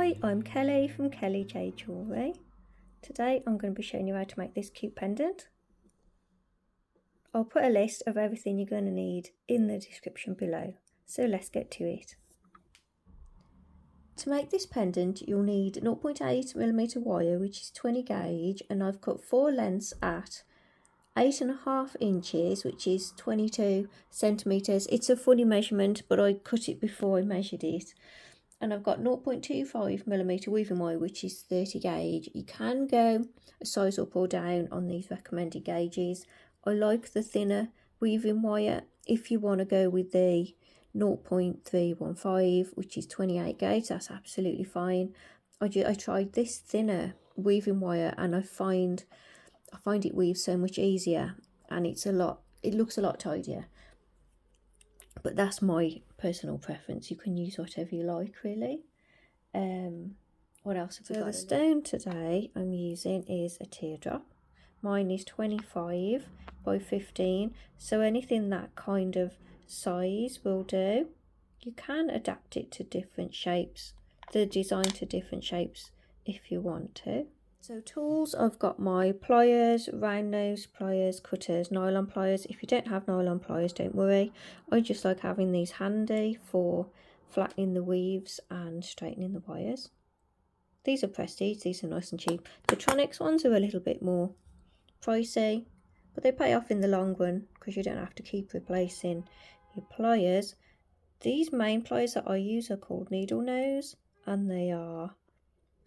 Hi, I'm Kelly from Kelly J Jewellery. Today I'm going to be showing you how to make this cute pendant. I'll put a list of everything you're going to need in the description below, so let's get to it. To make this pendant you'll need 0.8mm wire, which is 20 gauge, and I've cut 4 lengths at 8.5 inches, which is 22 centimetres. It's a funny measurement, but I cut it before I measured it. And I've got 0.25mm weaving wire, which is 30 gauge. You can go a size up or down on these recommended gauges. I like the thinner weaving wire. If you want to go with the 0.315, which is 28 gauge, that's absolutely fine. I tried this thinner weaving wire and I find it weaves so much easier, and it looks a lot tidier. But that's my personal preference. You can use whatever you like, really. What else have we got? So the stone today I'm using is a teardrop. Mine is 25 by 15, so anything that kind of size will do. You can adapt it to different shapes, the design to different shapes if you want to. So tools, I've got my pliers, round nose pliers, cutters, nylon pliers. If you don't have nylon pliers, don't worry. I just like having these handy for flattening the weaves and straightening the wires. These are prestige, these are nice and cheap. The Tronex ones are a little bit more pricey, but they pay off in the long run because you don't have to keep replacing your pliers. These main pliers that I use are called needle nose, and they are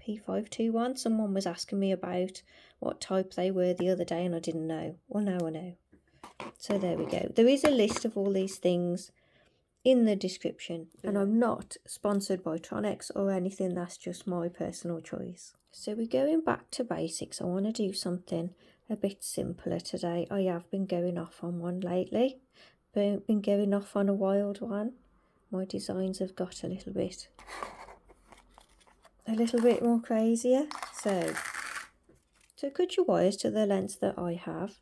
P521. Someone was asking me about what type they were the other day and I didn't know. Well, now I know. So there we go. There is a list of all these things in the description, and I'm not sponsored by Tronex or anything. That's just my personal choice. So we're going back to basics. I want to do something a bit simpler today. I have been going off on one lately, but been going off on a wild one. My designs have got a little bit more crazier. So cut your wires to the length that I have.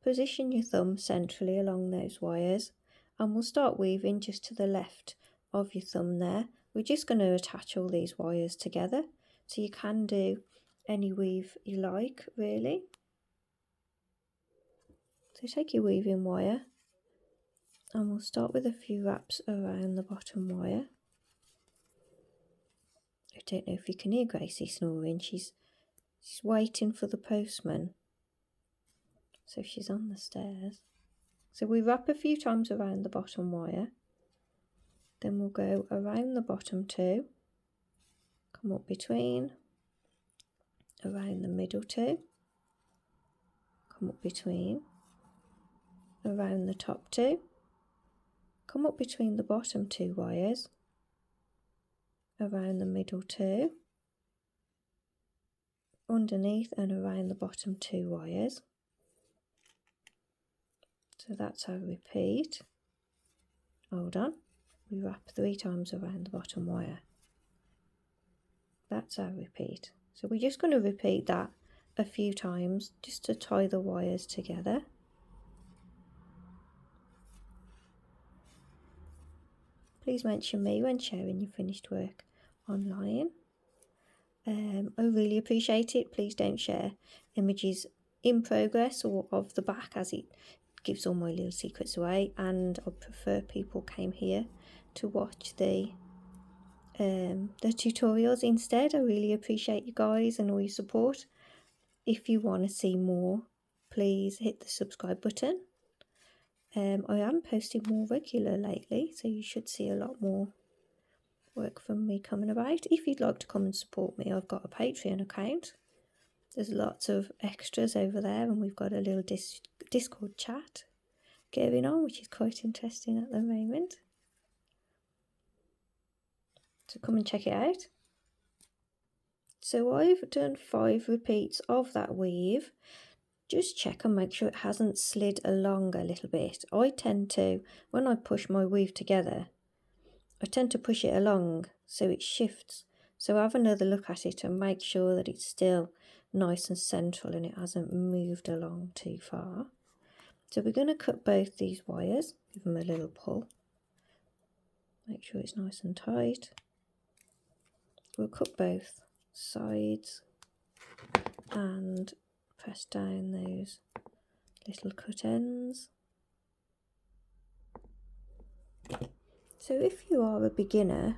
Position your thumb centrally along those wires, and we'll start weaving just to the left of your thumb there. We're just going to attach all these wires together, so you can do any weave you like, really. So take your weaving wire and we'll start with a few wraps around the bottom wire. I don't know if you can hear Gracie snoring. She's waiting for the postman. So she's on the stairs. So we wrap a few times around the bottom wire. Then we'll go around the bottom two. Come up between. Around the middle two. Come up between. Around the top two. Come up between the bottom two wires. Around the middle two. Underneath and around the bottom two wires. So that's our repeat. Hold on. We wrap 3 times around the bottom wire. That's our repeat. So we're just going to repeat that a few times just to tie the wires together. Please mention me when sharing your finished work online. I really appreciate it. Please don't share images in progress or of the back, as it gives all my little secrets away, and I prefer people came here to watch the tutorials instead. I really appreciate you guys and all your support. If you want to see more, please hit the subscribe button. I am posting more regular lately, so you should see a lot more work from me coming about. If you'd like to come and support me, I've got a Patreon account. There's lots of extras over there, and we've got a little Discord chat going on, which is quite interesting at the moment. So come and check it out. So I've done 5 repeats of that weave. Just check and make sure it hasn't slid along a little bit. I tend to, when I push my weave together, I tend to push it along so it shifts. So have another look at it and make sure that it's still nice and central and it hasn't moved along too far. So we're going to cut both these wires, give them a little pull. Make sure it's nice and tight. we'll cut both sides and press down those little cut ends. So if you are a beginner,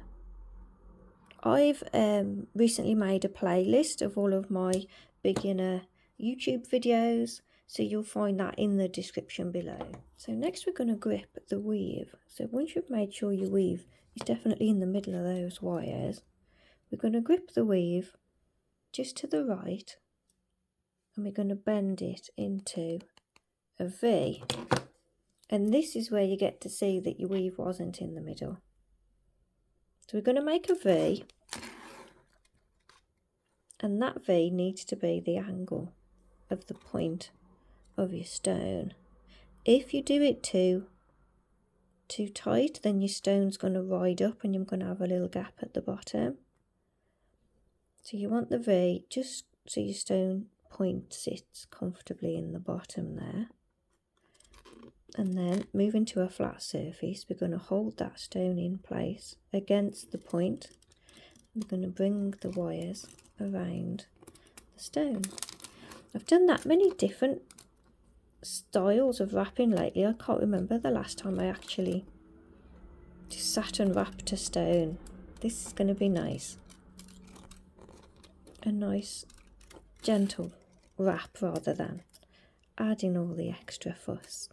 I've recently made a playlist of all of my beginner YouTube videos, so you'll find that in the description below. So next we're going to grip the weave. So once you've made sure your weave is definitely in the middle of those wires, we're going to grip the weave just to the right, and we're going to bend it into a V. And this is where you get to see that your weave wasn't in the middle. So we're going to make a V, and that V needs to be the angle of the point of your stone. If you do it too tight, then your stone's going to ride up and you're going to have a little gap at the bottom. So you want the V just so your stone point sits comfortably in the bottom there. And then moving to a flat surface, we're going to hold that stone in place against the point. We're going to bring the wires around the stone. I've done that many different styles of wrapping lately. I can't remember the last time I actually just sat and wrapped a stone. This is going to be nice. A nice gentle wrap rather than adding all the extra fuss.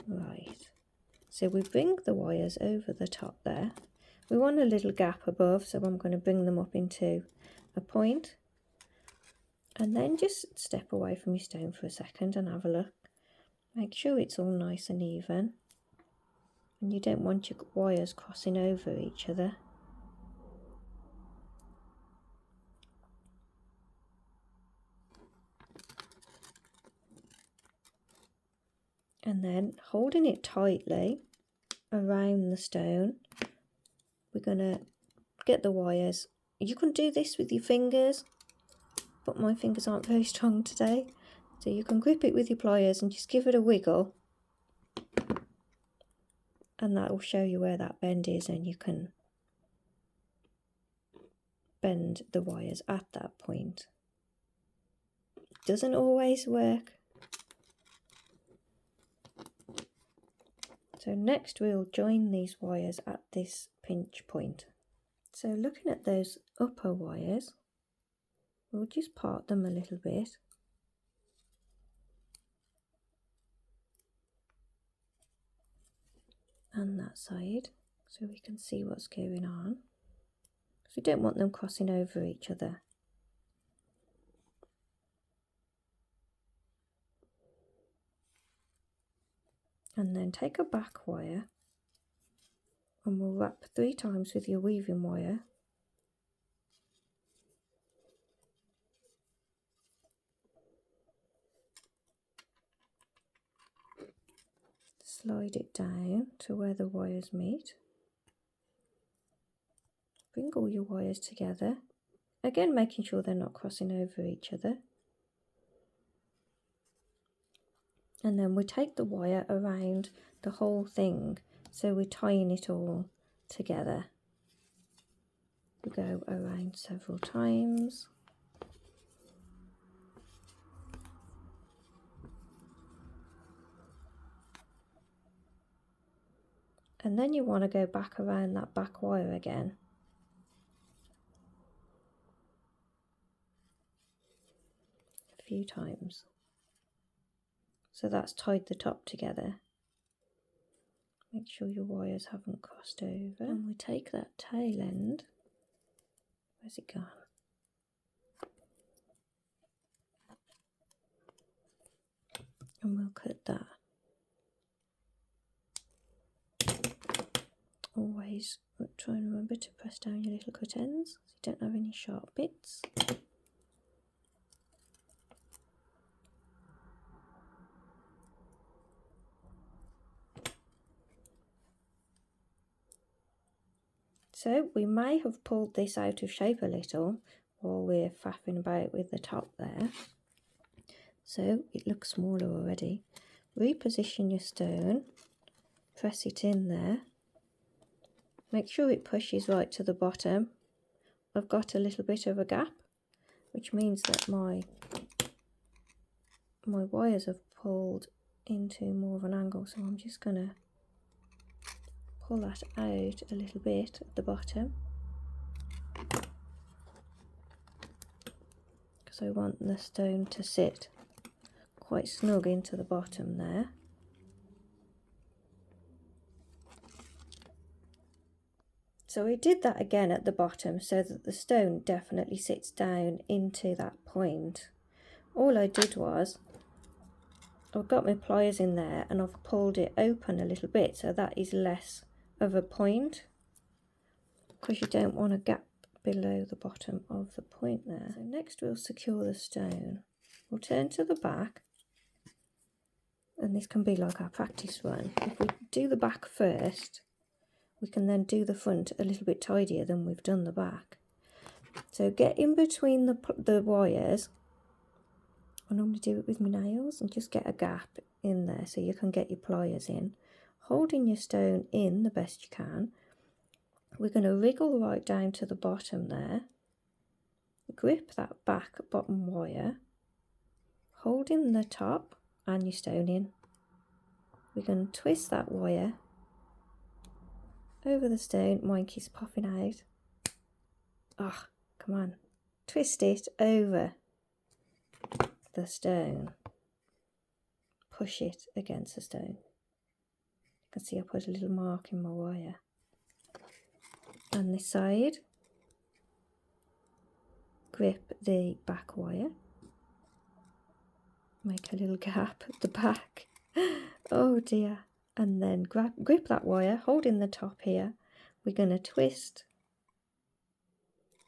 Right, so we bring the wires over the top there. We want a little gap above, so I'm going to bring them up into a point, and then just step away from your stone for a second and have a look. Make sure it's all nice and even, and you don't want your wires crossing over each other. And then holding it tightly around the stone, we're going to get the wires. You can do this with your fingers, but my fingers aren't very strong today. So you can grip it with your pliers and just give it a wiggle. And that will show you where that bend is, and you can bend the wires at that point. It doesn't always work. So next we'll join these wires at this pinch point. So looking at those upper wires, we'll just part them a little bit. And that side, so we can see what's going on. So we don't want them crossing over each other. And then take a back wire and we'll wrap 3 times with your weaving wire. Slide it down to where the wires meet. Bring all your wires together. Again, making sure they're not crossing over each other. And then we take the wire around the whole thing, so we're tying it all together. We go around several times. And then you want to go back around that back wire again. A few times. So that's tied the top together. Make sure your wires haven't crossed over. And we take that tail end. Where's it gone? And we'll cut that. Always try and remember to press down your little cut ends so you don't have any sharp bits. So we may have pulled this out of shape a little while we're faffing about with the top there. So it looks smaller already. Reposition your stone, press it in there. Make sure it pushes right to the bottom. I've got a little bit of a gap, which means that my wires have pulled into more of an angle, so I'm just going to pull that out a little bit at the bottom, because I want the stone to sit quite snug into the bottom there. So I did that again at the bottom so that the stone definitely sits down into that point. All I did was, I've got my pliers in there and I've pulled it open a little bit so that is less of a point, because you don't want a gap below the bottom of the point there. So next we'll secure the stone. We'll turn to the back, and this can be like our practice run. If we do the back first, we can then do the front a little bit tidier than we've done the back. So get in between the wires. I normally do it with my nails, and just get a gap in there so you can get your pliers in, holding your stone in the best you can. We're going to wriggle right down to the bottom there, grip that back bottom wire, holding the top and your stone in. We're going to twist that wire over the stone. Mine keeps popping out. Ah, come on. Twist it over the stone. Push it against the stone. You can see I put a little mark in my wire. And this side, grip the back wire. Make a little gap at the back. Oh dear. And then grip that wire, holding the top here. We're going to twist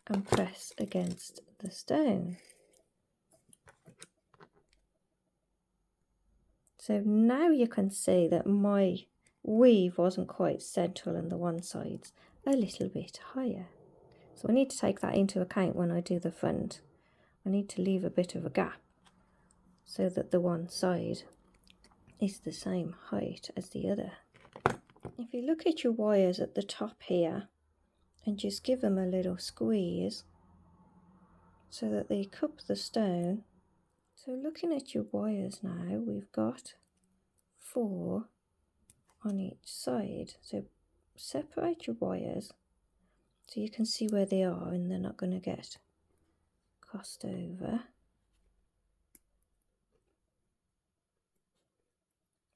and press against the stone. So now you can see that my weave wasn't quite central and the one side's a little bit higher. So I need to take that into account when I do the front. I need to leave a bit of a gap so that the one side is the same height as the other. If you look at your wires at the top here and just give them a little squeeze so that they cup the stone. So looking at your wires now, we've got 4 on each side. So separate your wires so you can see where they are and they're not going to get crossed over.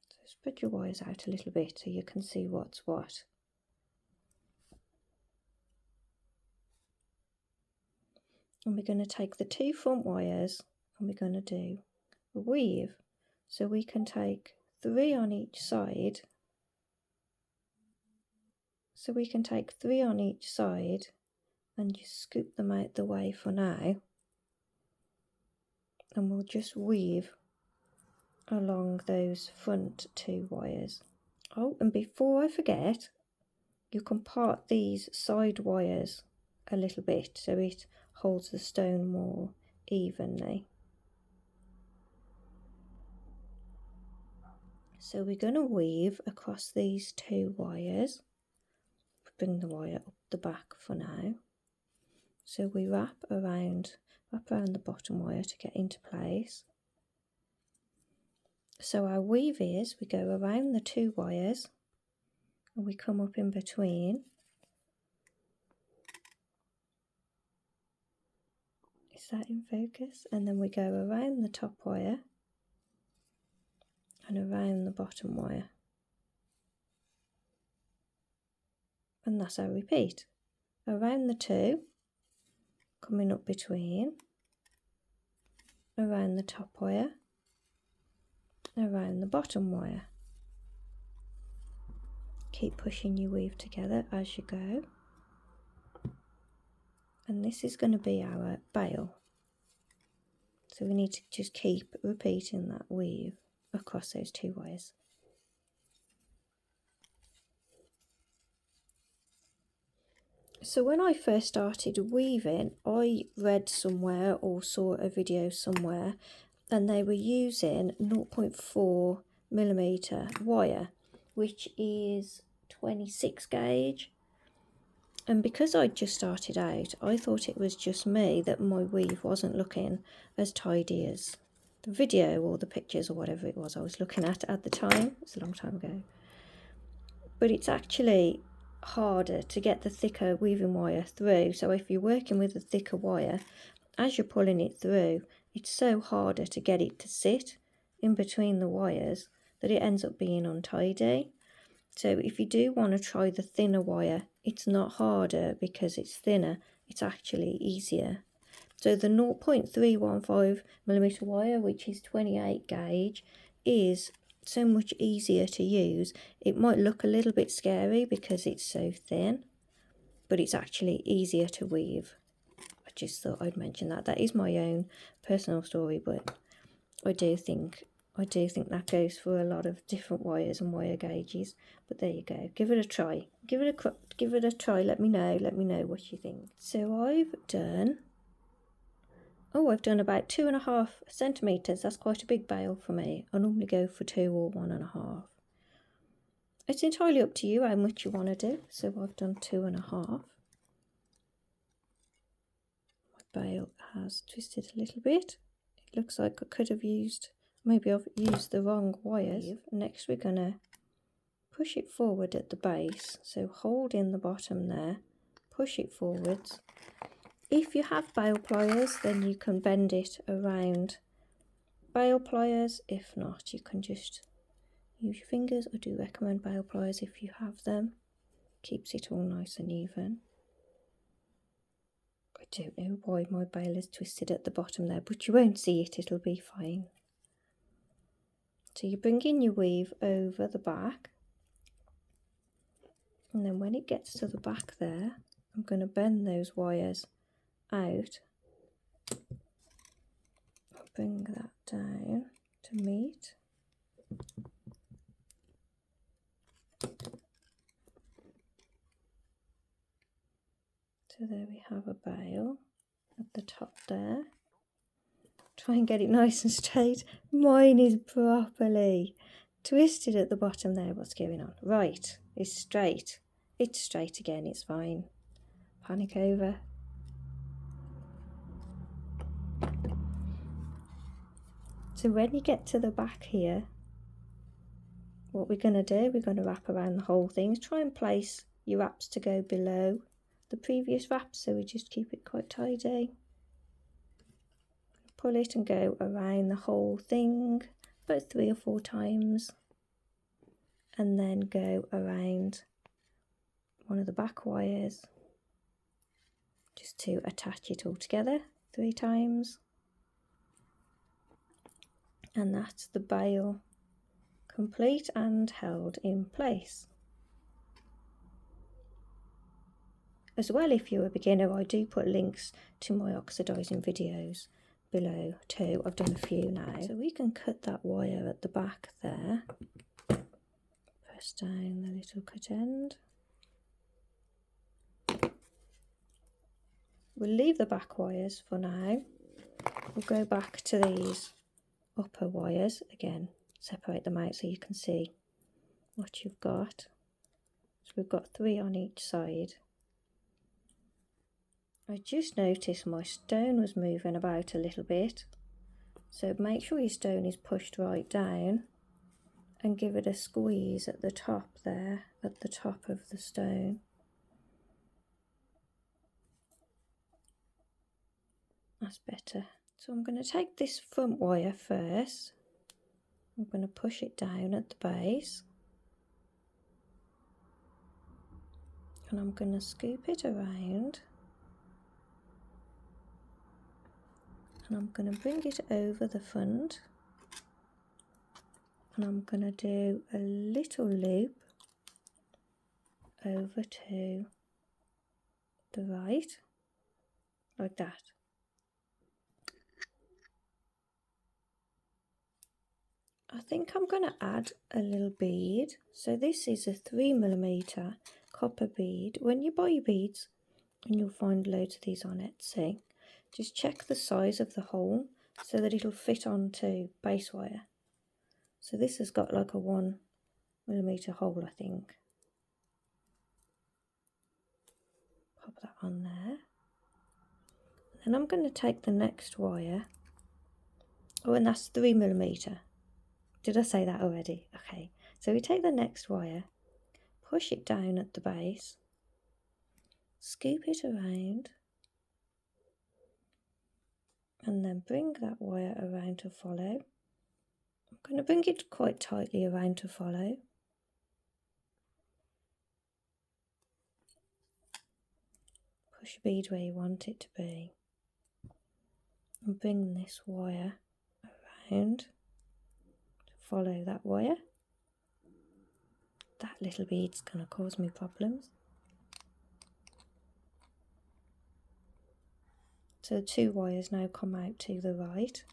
So spread your wires out a little bit so you can see what's what. And we're going to take the 2 front wires and we're going to do a weave. So we can take 3 on each side. So we can take 3 on each side and just scoop them out the way for now. And we'll just weave along those front 2 wires. Oh, and before I forget, you can part these side wires a little bit so it holds the stone more evenly. So we're going to weave across these 2 wires. Bring the wire up the back for now. So we wrap around the bottom wire to get into place. So our weave is, we go around the 2 wires and we come up in between. Is that in focus? And then we go around the top wire and around the bottom wire. And that's our repeat. Around the 2, coming up between, around the top wire, around the bottom wire. Keep pushing your weave together as you go. And this is going to be our bail. So we need to just keep repeating that weave across those 2 wires. So when I first started weaving, I read somewhere or saw a video somewhere and they were using 0.4mm wire, which is 26 gauge. And because I'd just started out, I thought it was just me that my weave wasn't looking as tidy as the video or the pictures or whatever it was I was looking at the time. It's a long time ago. But it's actually harder to get the thicker weaving wire through. So if you're working with a thicker wire, as you're pulling it through, it's so harder to get it to sit in between the wires that it ends up being untidy. So if you do want to try the thinner wire, it's not harder because it's thinner, it's actually easier. So the 0.315mm wire, which is 28 gauge, is so much easier to use. It might look a little bit scary because it's so thin, but it's actually easier to weave. I just thought I'd mention that. That is my own personal story, but I do think that goes for a lot of different wires and wire gauges. But there you go. Give it a try. Give it a try. Let me know what you think. So I've done about 2.5 centimeters. That's quite a big bail for me. I normally go for 2 or 1.5. It's entirely up to you how much you want to do. So I've done 2.5. My bail has twisted a little bit. It looks like I could have used, maybe I've used the wrong wires. Next we're gonna push it forward at the base. So hold in the bottom there, push it forwards. If you have bail pliers, then you can bend it around bail pliers. If not, you can just use your fingers. I do recommend bail pliers if you have them. Keeps it all nice and even. I don't know why my bail is twisted at the bottom there, but you won't see it, it'll be fine. So you bring in your weave over the back, and then when it gets to the back there, I'm going to bend those wires out. I'll bring that down to meet. So there we have a bail at the top there. Try and get it nice and straight. Mine is properly twisted at the bottom there. What's going on? Right, it's straight. It's straight again, it's fine. Panic over. So when you get to the back here, what we're going to do, we're going to wrap around the whole thing. Try and place your wraps to go below the previous wraps, so we just keep it quite tidy. Pull it and go around the whole thing about 3 or 4 times, and then go around one of the back wires just to attach it all together 3 times, and that's the bail complete and held in place. As well, if you're a beginner, I do put links to my oxidising videos below too. I've done a few now. So we can cut that wire at the back there. Press down the little cut end. We'll leave the back wires for now. We'll go back to these upper wires again. Separate them out so you can see what you've got. So we've got 3 on each side. I just noticed my stone was moving about a little bit, so make sure your stone is pushed right down and give it a squeeze at the top there, at the top of the stone. That's better. So I'm going to take this front wire first. I'm going to push it down at the base, and I'm going to scoop it around. And I'm going to bring it over the front, and I'm going to do a little loop over to the right, like that. I think I'm going to add a little bead. So this is a 3mm copper bead. When you buy your beads, and you'll find loads of these on Etsy, just check the size of the hole so that it'll fit onto base wire. So this has got like a 1mm hole, I think. pop that on there. Then I'm going to take the next wire. Oh, and that's 3mm. Did I say that already? Okay, so we take the next wire, push it down at the base, scoop it around, and then bring that wire around to follow. I'm going to bring it quite tightly around to follow. Push a bead where you want it to be. And bring this wire around to follow that wire. That little bead's going to cause me problems. So 2 wires now come out to the right.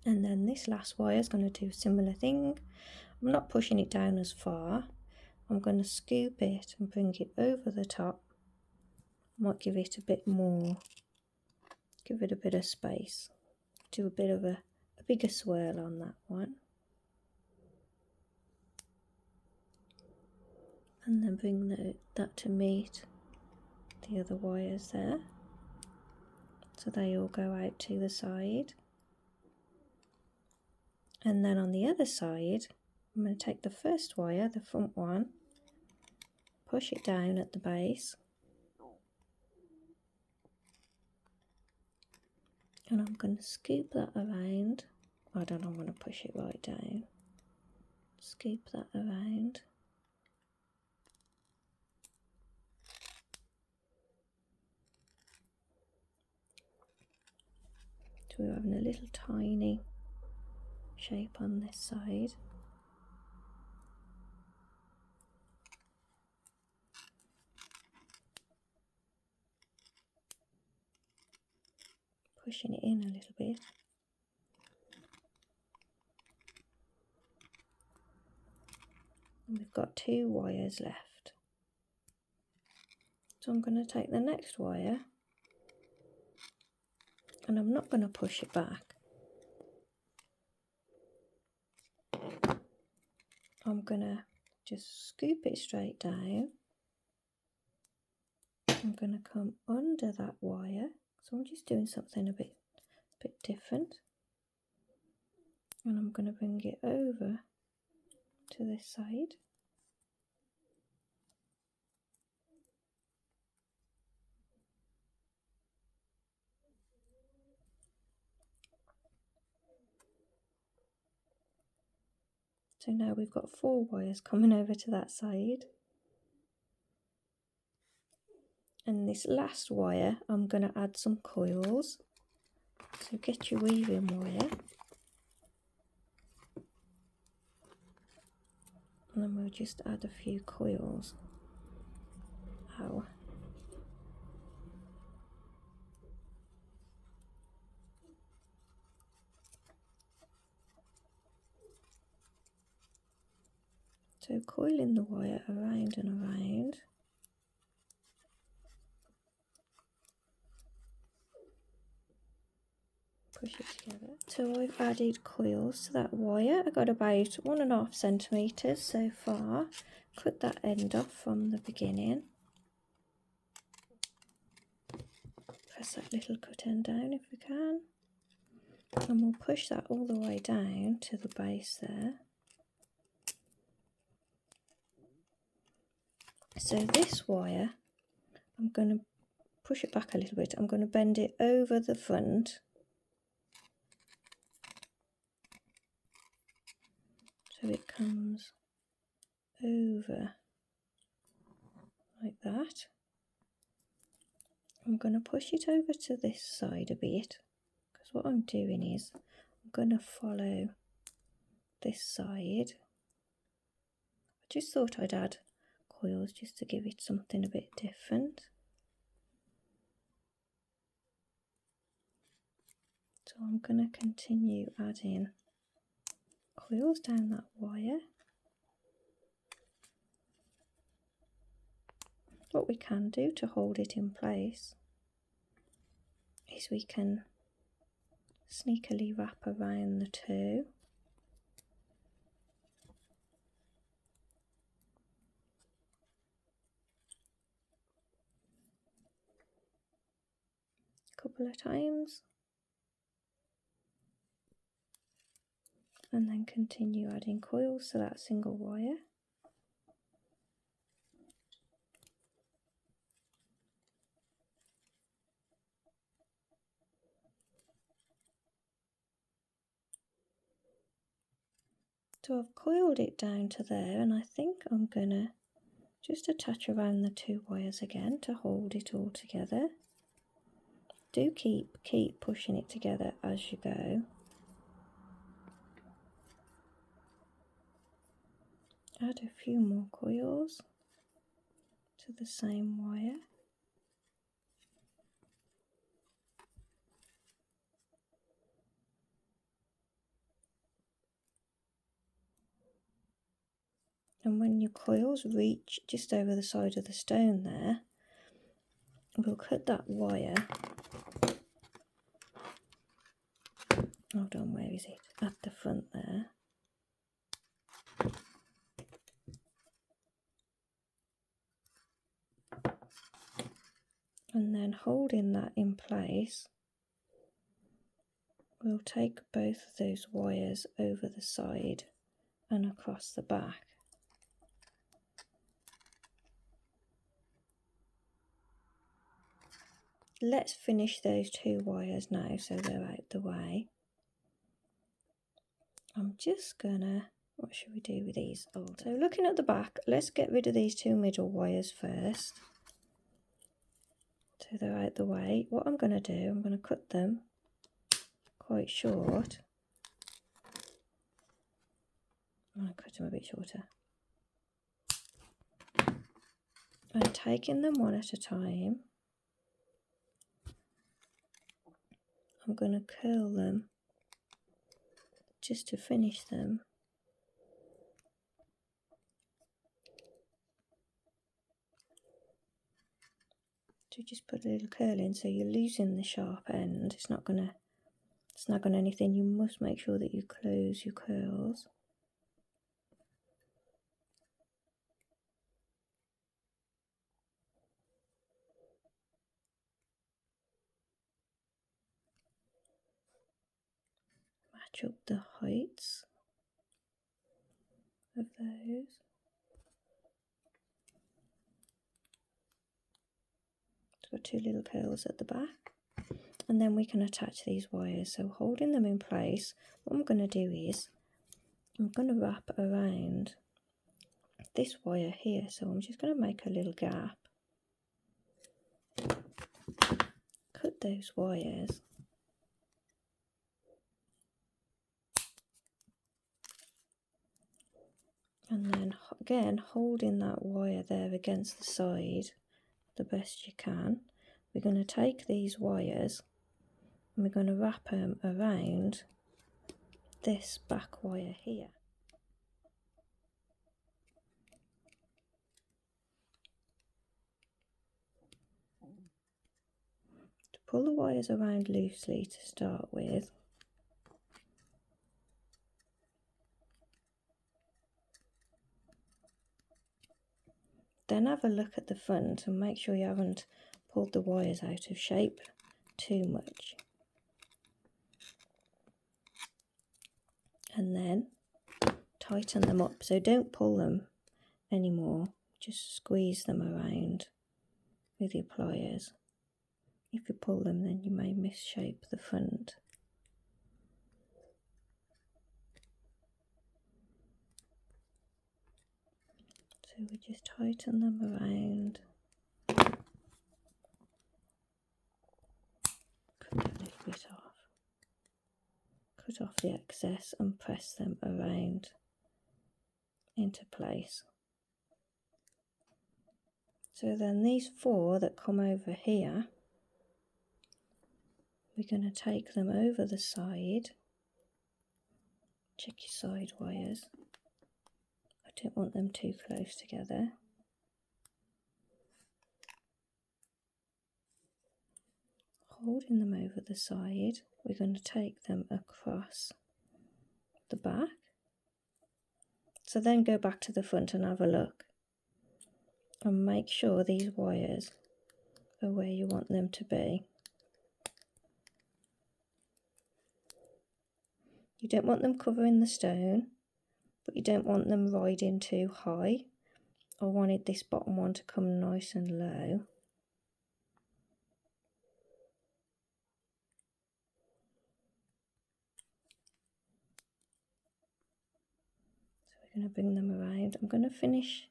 And then this last wire is going to do a similar thing. I'm not pushing it down as far. I'm going to scoop it and bring it over the top. I might give it a bit more, give it a bit of space. Do a bit of a bigger swirl on that one. And then bring that to meet the other wires there. So they all go out to the side. And then on the other side, I'm going to take the first wire, the front one, push it down at the base. And I'm going to scoop that around. I don't want to push it right down. Scoop that around. So we're having a little tiny shape on this side. Pushing it in a little bit. And we've got 2 wires left. So I'm going to take the next wire and I'm not going to push it back. I'm going to just scoop it straight down. I'm going to come under that wire. So I'm just doing something a bit different. And I'm going to bring it over to this side. So now we've got 4 wires coming over to that side. And this last wire, I'm going to add some coils. So get your weaving wire. And then we'll just add a few coils. Ow. So coiling the wire around and around. Push it together. So I've added coils to that wire. I got about 1.5 centimeters so far. Cut that end off from the beginning. Press that little cut end down if we can. And we'll push that all the way down to the base there. So this wire, I'm going to push it back a little bit. I'm going to bend it over the front. So it comes over like that. I'm going to push it over to this side a bit, because what I'm doing is I'm going to follow this side. I just thought I'd add coils just to give it something a bit different. So I'm going to continue adding coils down that wire. What we can do to hold it in place is we can sneakily wrap around the 2. couple of times. And then continue adding coils to that single wire. So I've coiled it down to there, and I think I'm gonna just attach around the 2 wires again to hold it all together. Do keep pushing it together as you go. Add a few more coils to the same wire. And when your coils reach just over the side of the stone there, we'll cut that wire. Hold on, where is it? At the front there. And then holding that in place, we'll take both of those wires over the side and across the back. Let's finish those 2 wires now so they're out the way. I'm just gonna, what should we do with these? Oh, so looking at the back, let's get rid of these 2 middle wires first. So they're out the way. What I'm going to do, I'm going to cut them quite short. I'm going to cut them a bit shorter. And taking them one at a time, I'm going to curl them just to finish them. So just put a little curl in so you're losing the sharp end. It's not going to snag on anything. You must make sure that you close your curls. Match up the heights of those. Got 2 little curls at the back, and then we can attach these wires. So holding them in place, what I'm going to do is I'm going to wrap around this wire here, so I'm just going to make a little gap, cut those wires, and then again holding that wire there against the side the best you can. We're going to take these wires and we're going to wrap them around this back wire here. To pull the wires around loosely to start with. Then have a look at the front and make sure you haven't pulled the wires out of shape too much. And then tighten them up. So don't pull them anymore. Just squeeze them around with your pliers. If you pull them, then you may misshape the front. So we just tighten them around. Cut that little bit off. Cut off the excess and press them around into place. So then these 4 that come over here, we're going to take them over the side. Check your side wires. I don't want them too close together. Holding them over the side, we're going to take them across the back. So then go back to the front and have a look. And make sure these wires are where you want them to be. You don't want them covering the stone, but you don't want them riding too high. I wanted this bottom one to come nice and low. So we're going to bring them around. I'm going to finish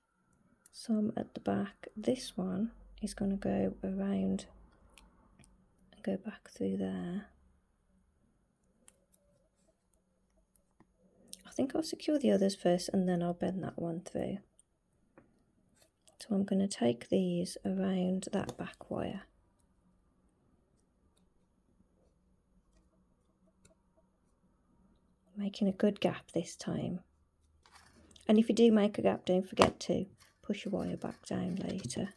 some at the back. This one is going to go around and go back through there. I think I'll secure the others first and then I'll bend that one through. So I'm going to take these around that back wire. Making a good gap this time. And if you do make a gap, don't forget to push your wire back down later.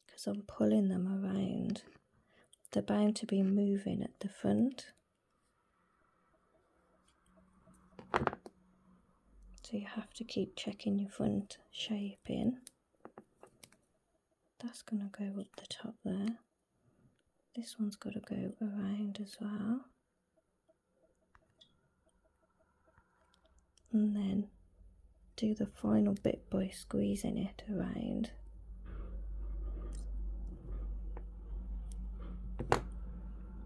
Because I'm pulling them around, they're bound to be moving at the front. So you have to keep checking your front shaping. That's going to go up the top there. This one's got to go around as well. And then do the final bit by squeezing it around.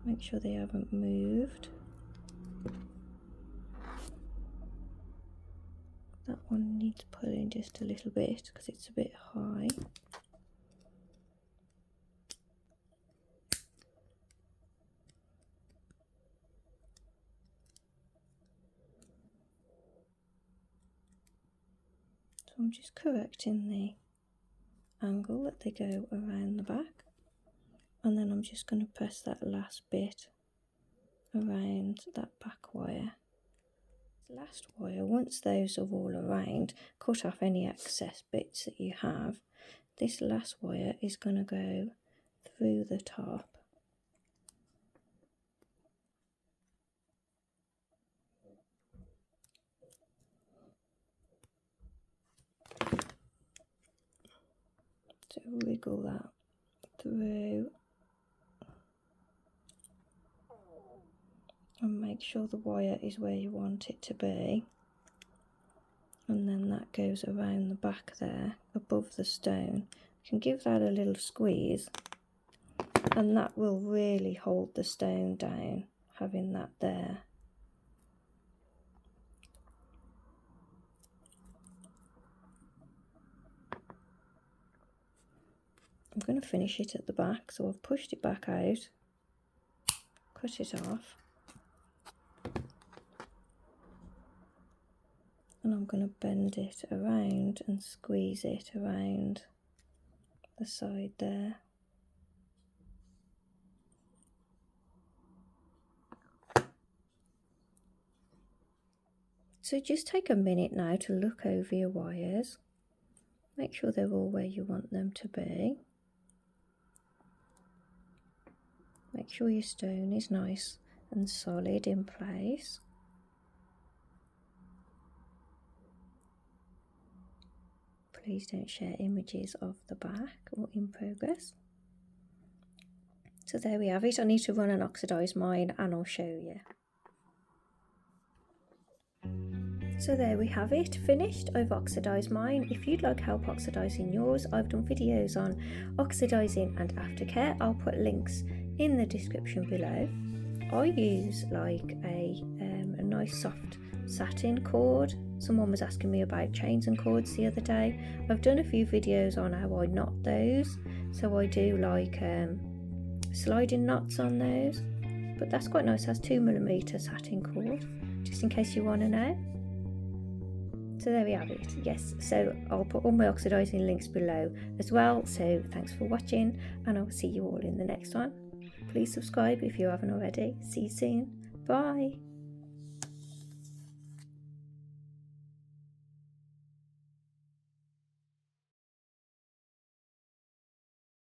Make sure they haven't moved. That one needs pulling just a little bit because it's a bit high. So I'm just correcting the angle that they go around the back. And then I'm just going to press that last bit around that back wire. The last wire, once those are all around, cut off any excess bits that you have. This last wire is going to go through the top. So wiggle that through. And make sure the wire is where you want it to be. And then that goes around the back there, above the stone. You can give that a little squeeze, and that will really hold the stone down, having that there. I'm going to finish it at the back, so I've pushed it back out, cut it off. And I'm going to bend it around and squeeze it around the side there. So just take a minute now to look over your wires. Make sure they're all where you want them to be. Make sure your stone is nice and solid in place. Please don't share images of the back or in progress. So there we have it. I need to run and oxidise mine and I'll show you. So there we have it, finished. I've oxidised mine. If you'd like help oxidising yours, I've done videos on oxidising and aftercare. I'll put links in the description below. I use like a nice soft satin cord. Someone was asking me about chains and cords the other day. I've done a few videos on how I knot those. So I do like sliding knots on those. But that's quite nice, it has 2mm satin cord, just in case you want to know. So there we have it. Yes, so I'll put all my oxidising links below as well. So thanks for watching and I'll see you all in the next one. Please subscribe if you haven't already. See you soon. Bye.